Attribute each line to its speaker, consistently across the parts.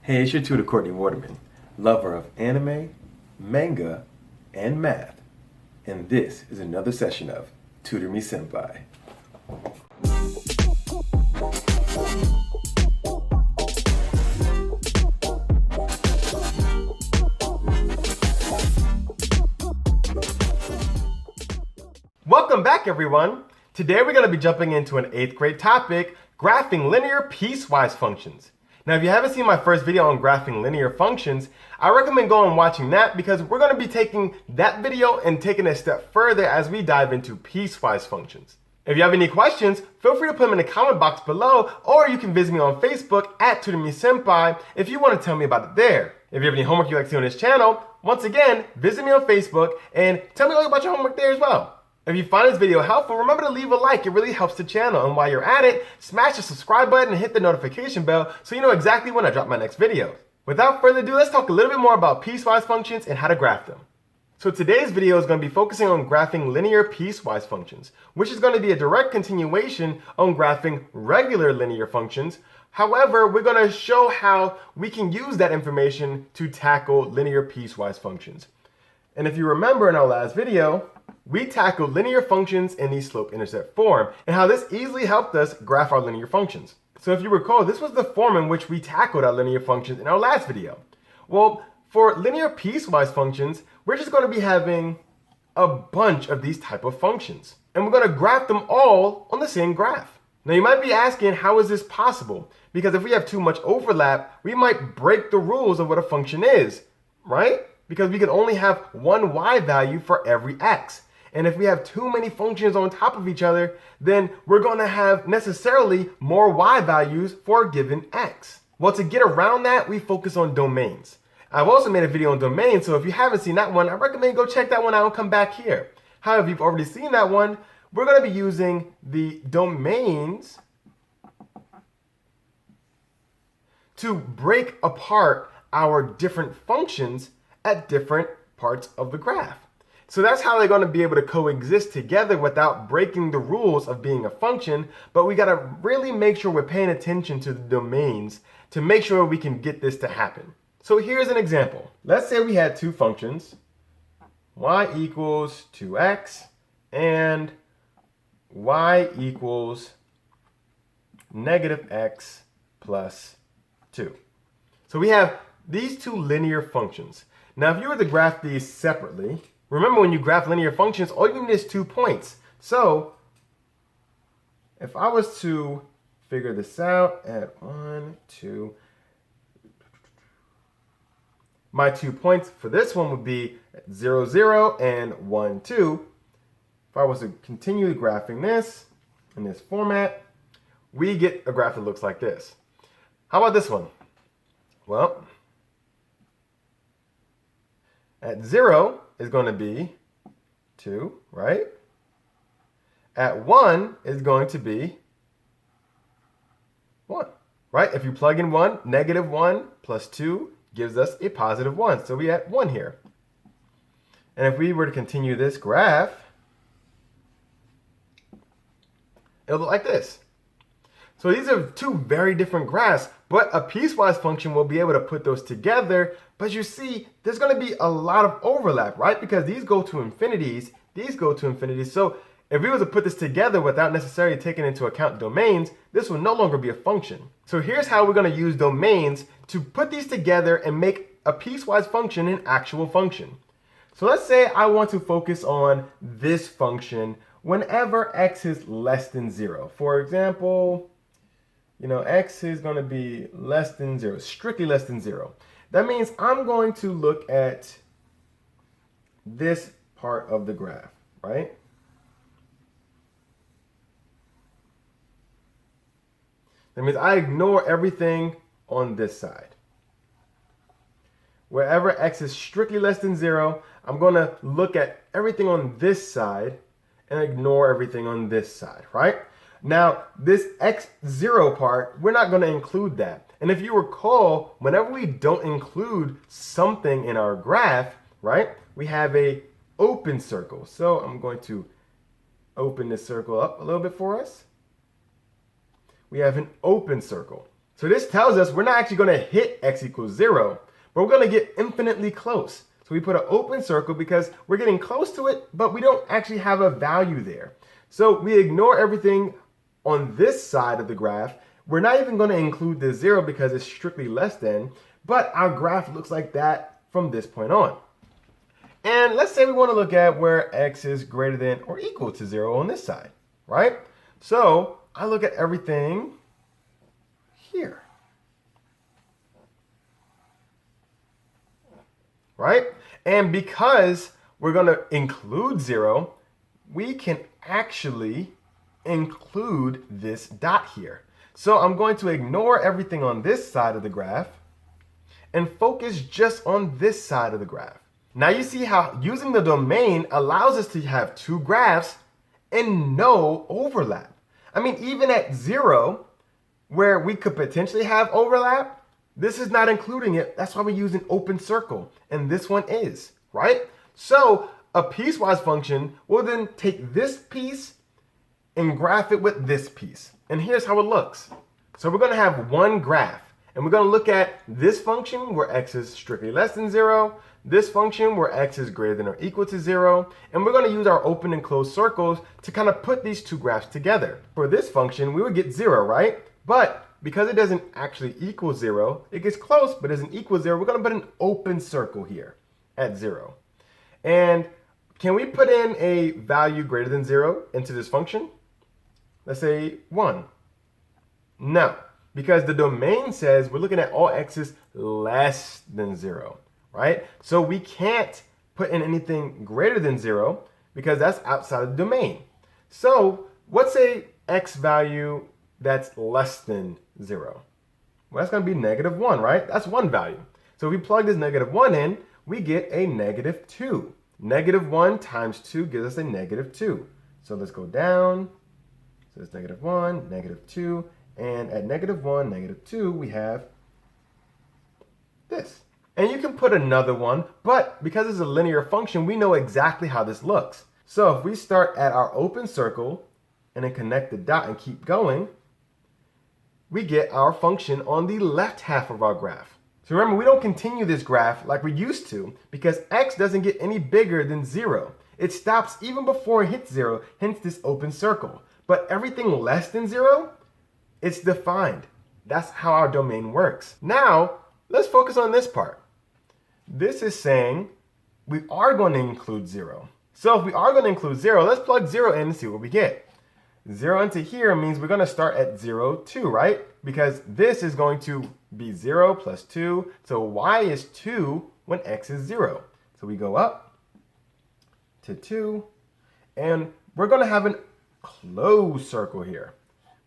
Speaker 1: Hey, it's your tutor Courtney Waterman, lover of anime, manga, and math. And this is another session of Tutor Me Senpai. Welcome back, everyone. Today we're going to be jumping into an 8th grade topic, graphing linear piecewise functions. Now, if you haven't seen my first video on graphing linear functions, I recommend going and watching that because we're going to be taking that video and taking it a step further as we dive into piecewise functions. If you have any questions, feel free to put them in the comment box below, or you can visit me on Facebook at Tutor Me Senpai if you want to tell me about it there. If you have any homework you'd like to see on this channel, once again, visit me on Facebook and tell me all about your homework there as well. If you find this video helpful, remember to leave a like. It really helps the channel. And while you're at it, smash the subscribe button and hit the notification bell so you know exactly when I drop my next video. Without further ado, let's talk a little bit more about piecewise functions and how to graph them. So today's video is going to be focusing on graphing linear piecewise functions, which is going to be a direct continuation on graphing regular linear functions. However, we're going to show how we can use that information to tackle linear piecewise functions. And if you remember in our last video, we tackled linear functions in the slope-intercept form and how this easily helped us graph our linear functions. So if you recall, this was the form in which we tackled our linear functions in our last video. Well, for linear piecewise functions, we're just going to be having a bunch of these type of functions. And we're going to graph them all on the same graph. Now you might be asking, how is this possible? Because if we have too much overlap, we might break the rules of what a function is, right? Because we can only have one y value for every x. And if we have too many functions on top of each other, then we're going to have necessarily more y values for a given x. Well, to get around that, we focus on domains. I've also made a video on domains, so if you haven't seen that one, I recommend go check that one out and come back here. However, if you've already seen that one, we're going to be using the domains to break apart our different functions at different parts of the graph. So that's how they're going to be able to coexist together without breaking the rules of being a function, but we got to really make sure we're paying attention to the domains to make sure we can get this to happen. So here's an example. Let's say we had two functions, y equals 2x and y equals negative x plus 2. So we have these two linear functions. Now, if you were to graph these separately, remember when you graph linear functions, all you need is 2 points. So if I was to figure this out at 1, 2, my 2 points for this one would be 0, 0 and 1, 2. If I was to continue graphing this in this format, we get a graph that looks like this. How about this one? Well, at 0 is going to be 2, right? At 1 is going to be 1, right? If you plug in 1, negative 1 plus 2 gives us a positive 1. So we add 1 here. And if we were to continue this graph, it'll look like this. So these are two very different graphs, but a piecewise function will be able to put those together. But you see, there's going to be a lot of overlap, right? Because these go to infinities, these go to infinities. So if we were to put this together without necessarily taking into account domains, this will no longer be a function. So here's how we're going to use domains to put these together and make a piecewise function an actual function. So let's say I want to focus on this function whenever x is less than 0. For example, x is going to be less than 0, strictly less than 0. That means I'm going to look at this part of the graph, right? That means I ignore everything on this side. Wherever x is strictly less than 0, I'm going to look at everything on this side and ignore everything on this side, right? Now, this x0 part, we're not going to include that. And if you recall, whenever we don't include something in our graph, right, we have a open circle. So I'm going to open this circle up a little bit for us. We have an open circle. So this tells us we're not actually going to hit x equals 0, but we're going to get infinitely close. So we put an open circle because we're getting close to it, but we don't actually have a value there. So we ignore everything on this side of the graph. We're not even going to include the 0 because it's strictly less than, but our graph looks like that from this point on. And let's say we want to look at where x is greater than or equal to 0 on this side, right? So I look at everything here, right? And because we're going to include 0, we can actually include this dot here. So I'm going to ignore everything on this side of the graph and focus just on this side of the graph. Now you see how using the domain allows us to have two graphs and no overlap. I mean, even at 0, where we could potentially have overlap, this is not including it. That's why we use an open circle, and this one is, right? So a piecewise function will then take this piece and graph it with this piece. And here's how it looks. So we're going to have one graph, and we're going to look at this function where x is strictly less than 0, this function where x is greater than or equal to 0, and we're going to use our open and closed circles to kind of put these two graphs together. For this function, we would get 0, right? But because it doesn't actually equal 0, it gets close but doesn't equal 0, we're going to put an open circle here at 0. And can we put in a value greater than 0 into this function? Let's say 1. No, because the domain says we're looking at all x's less than 0. Right? So we can't put in anything greater than 0 because that's outside of the domain. So what's a x value that's less than 0? Well, that's going to be -1, right? That's one value. So if we plug this -1 in, we get a -2. -1 times 2 gives us a -2. So let's go down. So it's -1, -2, and at -1, -2, we have this. And you can put another one, but because it's a linear function, we know exactly how this looks. So if we start at our open circle and then connect the dot and keep going, we get our function on the left half of our graph. So remember, we don't continue this graph like we used to because x doesn't get any bigger than 0. It stops even before it hits 0, hence this open circle. But everything less than 0, it's defined. That's how our domain works. Now, let's focus on this part. This is saying we are going to include 0. So if we are going to include 0, let's plug 0 in and see what we get. 0 into here means we're going to start at 0, 2, right? Because this is going to be 0 plus 2. So y is 2 when x is 0. So we go up to 2. And we're going to have a closed circle here.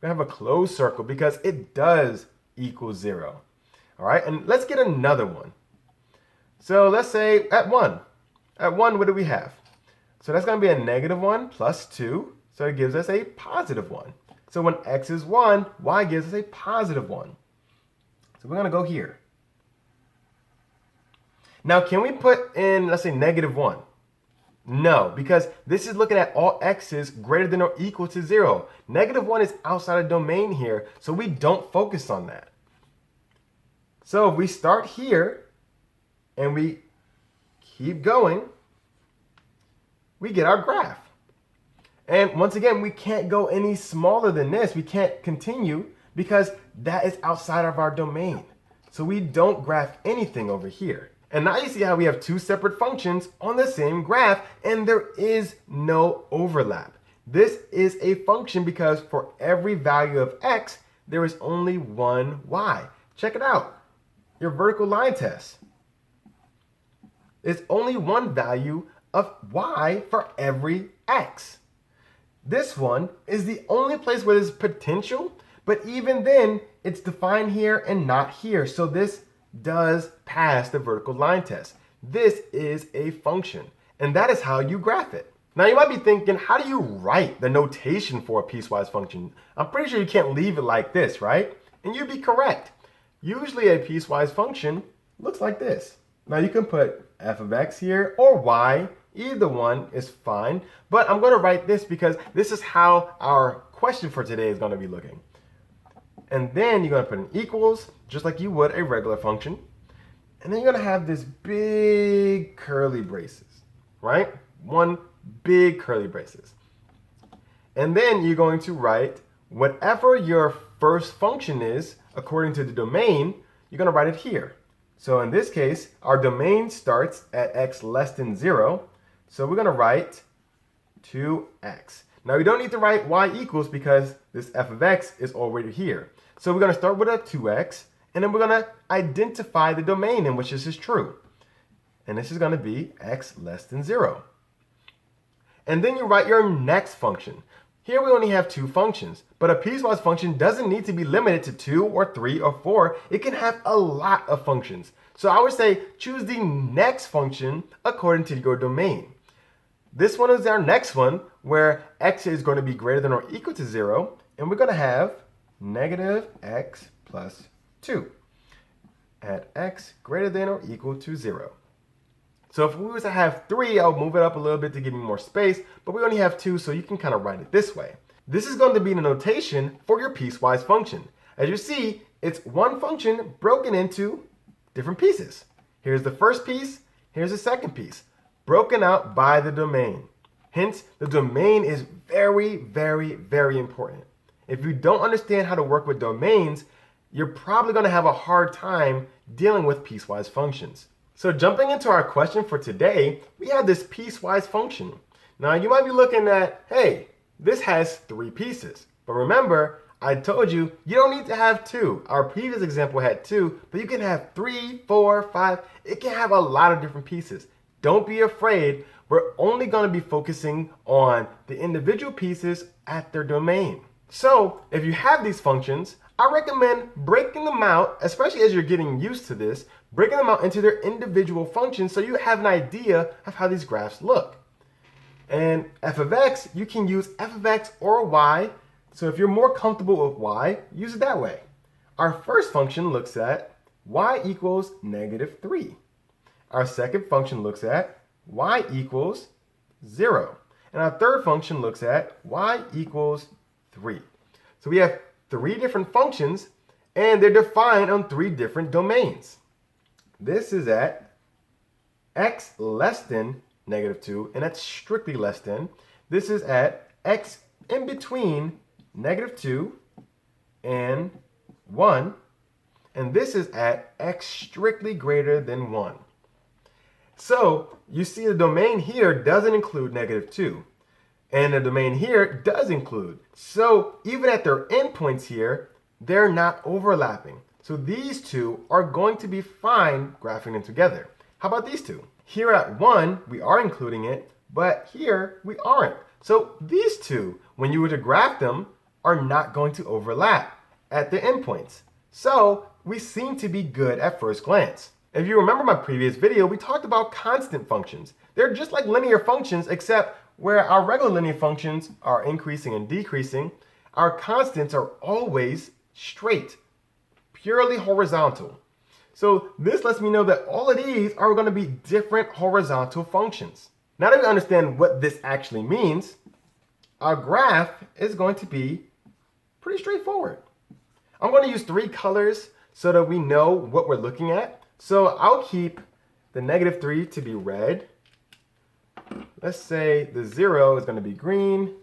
Speaker 1: We're going to have a closed circle because it does equal 0. All right, and let's get another one. So let's say at 1. At 1, what do we have? So that's going to be a -1 plus 2. So it gives us a +1. So when x is 1, y gives us a +1. So we're going to go here. Now, can we put in, let's say, -1? No, because this is looking at all x's greater than or equal to 0. -1 is outside of domain here, so we don't focus on that. So if we start here and we keep going, we get our graph. And once again, we can't go any smaller than this. We can't continue because that is outside of our domain. So we don't graph anything over here. And now you see how we have two separate functions on the same graph and there is no overlap. This is a function because for every value of x, there is only one y. Check it out. Your vertical line test. It's only one value of y for every x. This one is the only place where there's potential, but even then, it's defined here and not here. So this does pass the vertical line test. This is a function, and that is how you graph it. Now you might be thinking, how do you write the notation for a piecewise function? I'm pretty sure you can't leave it like this, right? And you'd be correct. Usually a piecewise function looks like this. Now you can put f of x here or y, either one is fine, but I'm going to write this because this is how our question for today is going to be looking. And then you're going to put an equals, just like you would a regular function. And then you're going to have this big curly braces, right? One big curly braces. And then you're going to write whatever your first function is, according to the domain, you're going to write it here. So in this case, our domain starts at x less than 0. So we're going to write 2x. Now we don't need to write y equals because this f of x is already here. So we're going to start with a 2x, and then we're going to identify the domain in which this is true. And this is going to be x less than 0. And then you write your next function. Here we only have 2 functions, but a piecewise function doesn't need to be limited to 2 or 3 or 4. It can have a lot of functions. So I would say choose the next function according to your domain. This one is our next one, where x is going to be greater than or equal to 0, and we're going to have negative x plus 2 at x greater than or equal to 0. So if we were to have 3, I'll move it up a little bit to give you more space, but we only have 2, so you can kind of write it this way. This is going to be the notation for your piecewise function. As you see, it's one function broken into different pieces. Here's the first piece, here's the second piece, broken out by the domain. Hence, the domain is very, very, very important. If you don't understand how to work with domains, you're probably going to have a hard time dealing with piecewise functions. So jumping into our question for today, we have this piecewise function. Now you might be looking at, hey, this has 3 pieces. But remember, I told you, you don't need to have 2. Our previous example had 2, but you can have 3, 4, 5. It can have a lot of different pieces. Don't be afraid. We're only going to be focusing on the individual pieces at their domain. So if you have these functions, I recommend breaking them out, especially as you're getting used to this, breaking them out into their individual functions so you have an idea of how these graphs look. And f of x, you can use f of x or y. So if you're more comfortable with y, use it that way. Our first function looks at y equals negative 3. Our second function looks at y equals 0. And our third function looks at y equals 3. So we have 3 different functions, and they're defined on 3 different domains. This is at x less than negative 2, and that's strictly less than. This is at x in between negative 2 and 1, and this is at x strictly greater than 1. So you see the domain here doesn't include negative 2. And the domain here does include. So even at their endpoints here, they're not overlapping. So these 2 are going to be fine graphing them together. How about these 2? Here at 1, we are including it, but here we aren't. So these 2, when you were to graph them, are not going to overlap at the endpoints. So we seem to be good at first glance. If you remember my previous video, we talked about constant functions. They're just like linear functions, except where our regular linear functions are increasing and decreasing, our constants are always straight, purely horizontal. So this lets me know that all of these are going to be different horizontal functions. Now that we understand what this actually means, our graph is going to be pretty straightforward. I'm going to use 3 colors so that we know what we're looking at. So I'll keep the negative 3 to be red. Let's say the 0 is going to be green,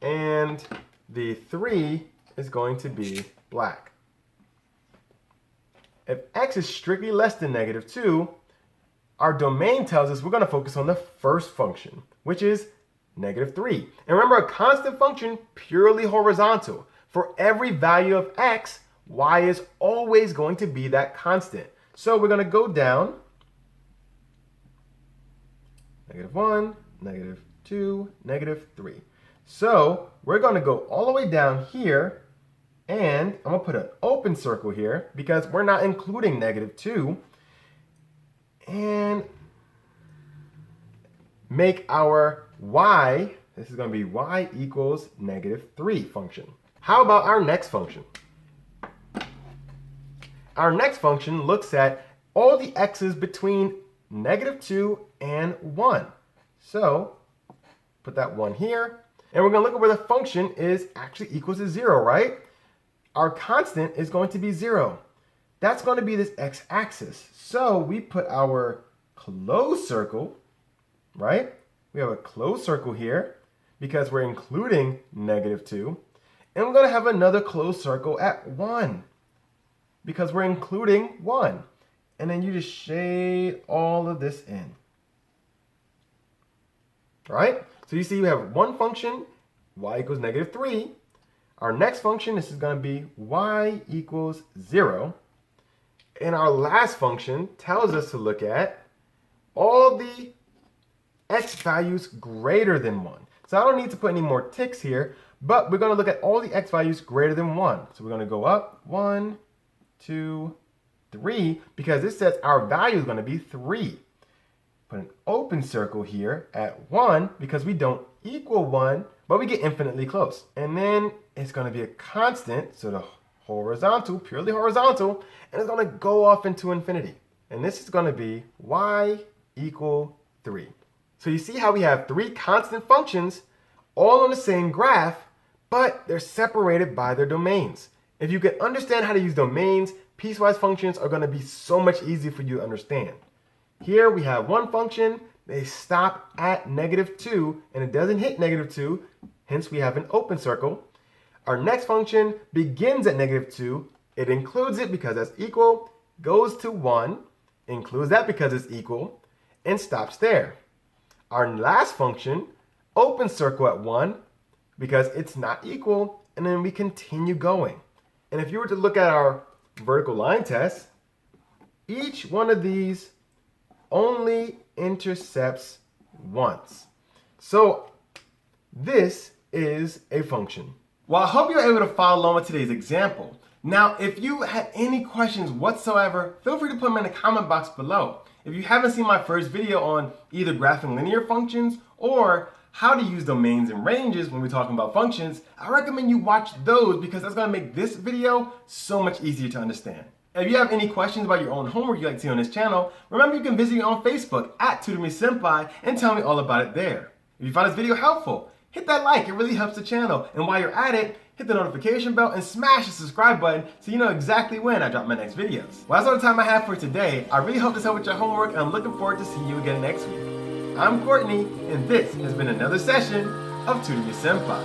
Speaker 1: and the 3 is going to be black. If x is strictly less than negative 2, our domain tells us we're going to focus on the first function, which is negative 3. And remember, a constant function, purely horizontal. For every value of x, y is always going to be that constant. So we're going to go down. Negative 1, negative 2, negative 3. So we're going to go all the way down here, and I'm going to put an open circle here because we're not including negative 2, and make our y, this is going to be y equals negative 3 function. How about our next function? Our next function looks at all the x's between negative 2 and 1. So put that 1 here. And we're going to look at where the function is actually equals to 0, right? our constant is going to be 0. That's going to be this x-axis. So we put our closed circle, right? We have a closed circle here because we're including -2. And we're going to have another closed circle at 1 because we're including 1. And then you just shade all of this in. Right? So you see you have one function, y equals -3. Our next function, this is going to be y equals 0. And our last function tells us to look at all the x values greater than 1. So I don't need to put any more ticks here, but we're going to look at all the x values greater than 1. So we're going to go up 1, 2, 3, because this says our value is going to be 3. Put an open circle here at 1 because we don't equal 1, but we get infinitely close. And then it's going to be a constant, so the horizontal, purely horizontal, and it's going to go off into infinity. And this is going to be y equal 3. So you see how we have 3 constant functions all on the same graph, but they're separated by their domains. If you can understand how to use domains, piecewise functions are going to be so much easier for you to understand. Here we have one function, they stop at -2, and it doesn't hit -2, hence we have an open circle. Our next function begins at -2, it includes it because that's equal, goes to 1, includes that because it's equal, and stops there. Our last function, open circle at 1, because it's not equal, and then we continue going. And if you were to look at our vertical line test, each one of these only intercepts once. So this is a function. Well, I hope you were able to follow along with today's example. Now, if you had any questions whatsoever, feel free to put them in the comment box below. If you haven't seen my first video on either graphing linear functions or how to use domains and ranges when we're talking about functions, I recommend you watch those because that's going to make this video so much easier to understand. If you have any questions about your own homework you'd like to see on this channel, remember you can visit me on Facebook at Tutor me Sempai and tell me all about it there. If you found this video helpful, hit that like, it really helps the channel. And while you're at it, hit the notification bell and smash the subscribe button so you know exactly when I drop my next videos. Well, that's all the time I have for today. I really hope this helped with your homework and I'm looking forward to seeing you again next week. I'm Courtney and this has been another session of Tutor me Sempai.